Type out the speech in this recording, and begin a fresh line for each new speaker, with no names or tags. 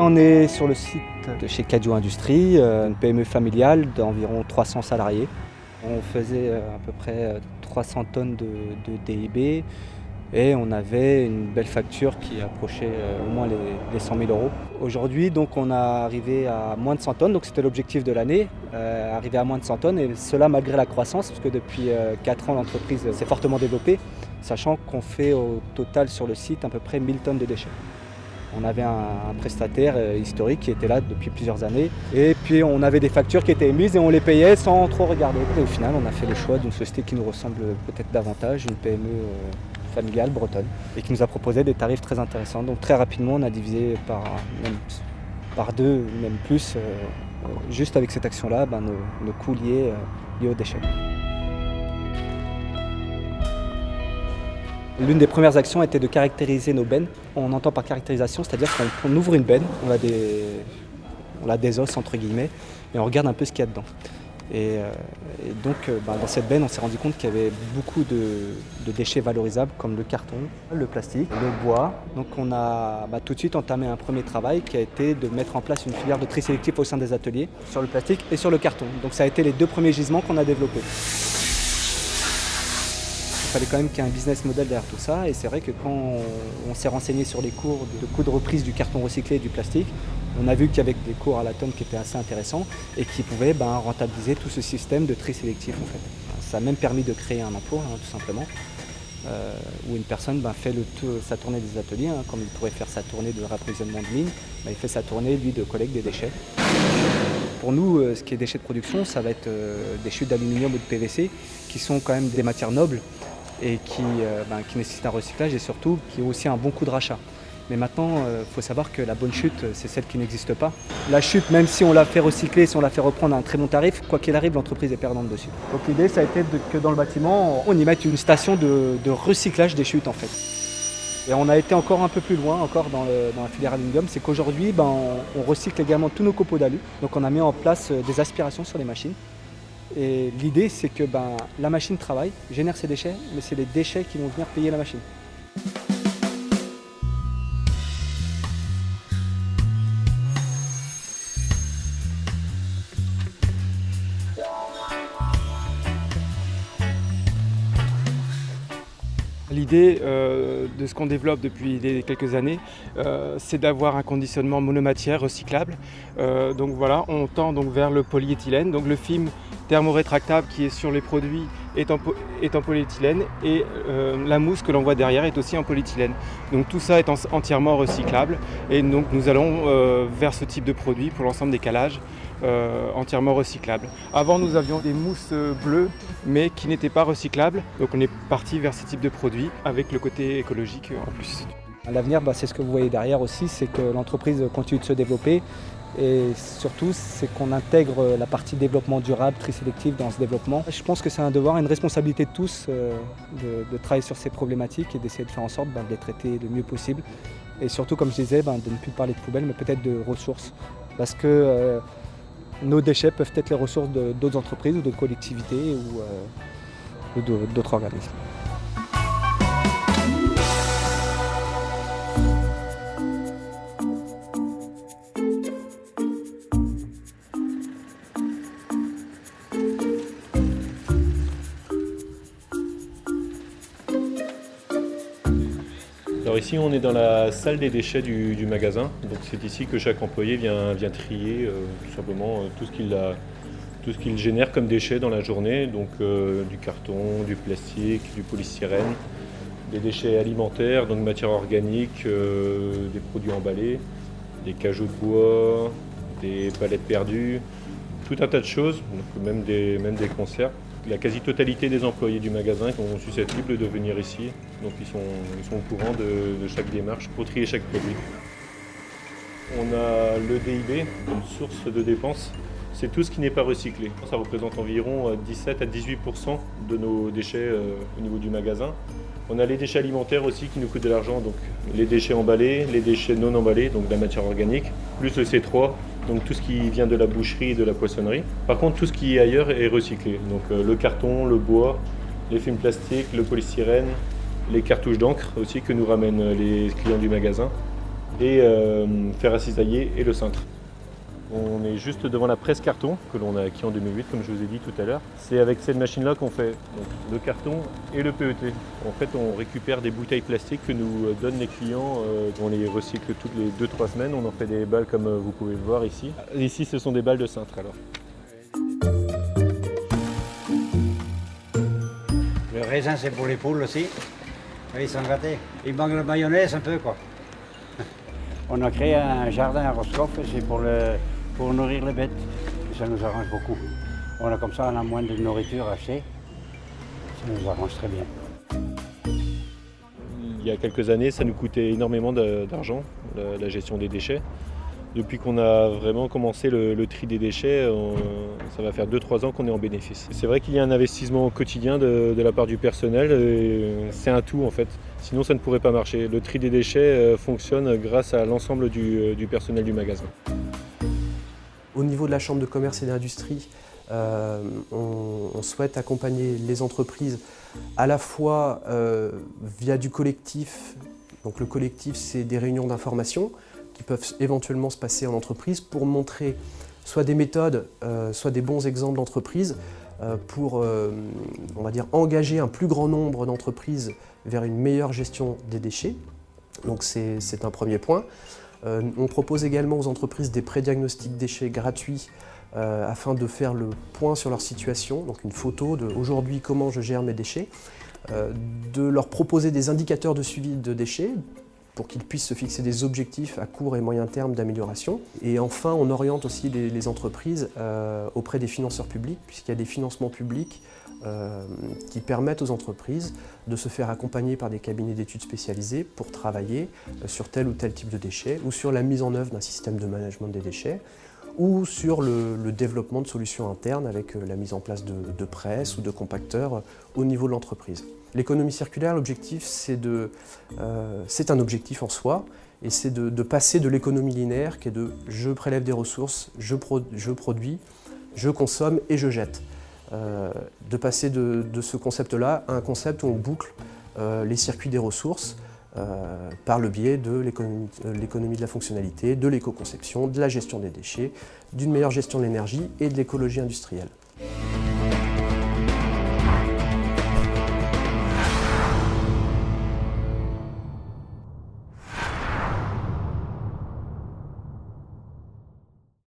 On est sur le site de chez Cadio Industries, une PME familiale d'environ 300 salariés. On faisait à peu près 300 tonnes de DIB et on avait une belle facture qui approchait au moins les 100 000 euros. Aujourd'hui, donc, on a arrivé à moins de 100 tonnes, donc c'était l'objectif de l'année, arriver à moins de 100 tonnes, et cela malgré la croissance, parce que depuis 4 ans, l'entreprise s'est fortement développée, sachant qu'on fait au total sur le site à peu près 1000 tonnes de déchets. On avait un prestataire historique qui était là depuis plusieurs années, et puis on avait des factures qui étaient émises et on les payait sans trop regarder. Et au final, on a fait le choix d'une société qui nous ressemble peut-être davantage, une PME familiale bretonne, et qui nous a proposé des tarifs très intéressants. Donc très rapidement, on a divisé par deux, même plus, juste avec cette action-là, nos coûts liés aux déchets. L'une des premières actions était de caractériser nos bennes. On entend par caractérisation, c'est-à-dire qu'on ouvre une benne, on la désosse entre guillemets, et on regarde un peu ce qu'il y a dedans. Et donc dans cette benne, on s'est rendu compte qu'il y avait beaucoup de déchets valorisables comme le carton, le plastique, le bois. Donc on a tout de suite entamé un premier travail qui a été de mettre en place une filière de tri sélectif au sein des ateliers sur le plastique et sur le carton. Donc ça a été les 2 premiers gisements qu'on a développés. Il fallait quand même qu'il y ait un business model derrière tout ça, et c'est vrai que quand on s'est renseigné sur les cours de reprise du carton recyclé et du plastique, on a vu qu'il y avait des cours à la tonne qui étaient assez intéressants et qui pouvaient rentabiliser tout ce système de tri sélectif en fait. Ça a même permis de créer un emploi tout simplement, où une personne fait sa tournée des ateliers, comme il pourrait faire sa tournée de rapprovisionnement de mine, il fait sa tournée lui de collecte des déchets. Pour nous, ce qui est déchets de production, ça va être des chutes d'aluminium ou de PVC qui sont quand même des matières nobles et qui nécessitent un recyclage et surtout qui ont aussi un bon coût de rachat. Mais maintenant, il faut savoir que la bonne chute, c'est celle qui n'existe pas. La chute, même si on la fait recycler, si on la fait reprendre à un très bon tarif, quoi qu'il arrive, l'entreprise est perdante dessus. Donc l'idée, ça a été que dans le bâtiment, on y mette une station de recyclage des chutes en fait. Et on a été encore un peu plus loin, encore dans la filière aluminium, c'est qu'aujourd'hui, on recycle également tous nos copeaux d'alu. Donc on a mis en place des aspirations sur les machines. Et l'idée, c'est que la machine travaille, génère ses déchets, mais c'est les déchets qui vont venir payer la machine.
L'idée de ce qu'on développe depuis quelques années, c'est d'avoir un conditionnement monomatière recyclable. Donc voilà, on tend donc vers le polyéthylène. Donc le film thermorétractable qui est sur les produits est en polyéthylène, et la mousse que l'on voit derrière est aussi en polyéthylène. Donc tout ça est entièrement recyclable, et donc nous allons vers ce type de produit pour l'ensemble des calages. Entièrement recyclables. Avant, nous avions des mousses bleues, mais qui n'étaient pas recyclables. Donc on est parti vers ce type de produit avec le côté écologique en plus.
À l'avenir, c'est ce que vous voyez derrière aussi, c'est que l'entreprise continue de se développer, et surtout, c'est qu'on intègre la partie développement durable, tri sélectif dans ce développement. Je pense que c'est un devoir, une responsabilité de tous de travailler sur ces problématiques et d'essayer de faire en sorte de les traiter le mieux possible. Et surtout, comme je disais, de ne plus parler de poubelles, mais peut-être de ressources. Parce que nos déchets peuvent être les ressources d'autres entreprises ou d'autres collectivités ou d'autres organismes.
Alors ici, on est dans la salle des déchets du magasin. Donc c'est ici que chaque employé vient trier tout simplement tout ce qu'il génère comme déchets dans la journée. Donc du carton, du plastique, du polystyrène, des déchets alimentaires, donc matières organiques, des produits emballés, des cajots de bois, des palettes perdues, tout un tas de choses, donc même des conserves. La quasi-totalité des employés du magasin sont susceptibles de venir ici, donc ils sont au courant de chaque démarche pour trier chaque produit. On a le DIB, une source de dépenses, c'est tout ce qui n'est pas recyclé. Ça représente environ 17 à 18% de nos déchets au niveau du magasin. On a les déchets alimentaires aussi qui nous coûtent de l'argent, donc les déchets emballés, les déchets non emballés, donc de la matière organique, plus le C3, donc tout ce qui vient de la boucherie et de la poissonnerie. Par contre, tout ce qui est ailleurs est recyclé, donc le carton, le bois, les films plastiques, le polystyrène, les cartouches d'encre aussi que nous ramènent les clients du magasin. et fer à cisailler et le cintre. On est juste devant la presse carton que l'on a acquis en 2008, comme je vous ai dit tout à l'heure. C'est avec cette machine-là qu'on fait donc, le carton et le PET. En fait, on récupère des bouteilles plastiques que nous donnent les clients. On les recycle toutes les 2-3 semaines. On en fait des balles comme vous pouvez le voir ici. Ici, ce sont des balles de cintre alors.
Le raisin, c'est pour les poules aussi. Ils sont gâtés. Il manque de mayonnaise un peu, quoi. On a créé un jardin à Roscoff, c'est pour nourrir les bêtes. Et ça nous arrange beaucoup. On a comme ça, on a moins de nourriture achetée. Ça nous arrange très bien.
Il y a quelques années, ça nous coûtait énormément d'argent, la gestion des déchets. Depuis qu'on a vraiment commencé le tri des déchets, ça va faire 2-3 ans qu'on est en bénéfice. C'est vrai qu'il y a un investissement quotidien de la part du personnel, c'est un tout en fait, sinon ça ne pourrait pas marcher. Le tri des déchets fonctionne grâce à l'ensemble du personnel du magasin.
Au niveau de la Chambre de commerce et d'industrie, on souhaite accompagner les entreprises à la fois via du collectif. Donc le collectif, c'est des réunions d'information qui peuvent éventuellement se passer en entreprise pour montrer soit des méthodes, soit des bons exemples d'entreprises pour, on va dire, engager un plus grand nombre d'entreprises vers une meilleure gestion des déchets. Donc c'est un premier point. On propose également aux entreprises des pré-diagnostics déchets gratuits afin de faire le point sur leur situation, donc une photo de aujourd'hui comment je gère mes déchets, de leur proposer des indicateurs de suivi de déchets pour qu'ils puissent se fixer des objectifs à court et moyen terme d'amélioration. Et enfin, on oriente aussi les entreprises auprès des financeurs publics, puisqu'il y a des financements publics qui permettent aux entreprises de se faire accompagner par des cabinets d'études spécialisés pour travailler sur tel ou tel type de déchets, ou sur la mise en œuvre d'un système de management des déchets, ou sur le développement de solutions internes avec la mise en place de presses ou de compacteurs au niveau de l'entreprise. L'économie circulaire, l'objectif, c'est un objectif en soi, et c'est de passer de l'économie linéaire qui est de je prélève des ressources, je produis, je consomme et je jette. De passer de ce concept-là à un concept où on boucle les circuits des ressources par le biais de l'économie de la fonctionnalité, de l'éco-conception, de la gestion des déchets, d'une meilleure gestion de l'énergie et de l'écologie industrielle.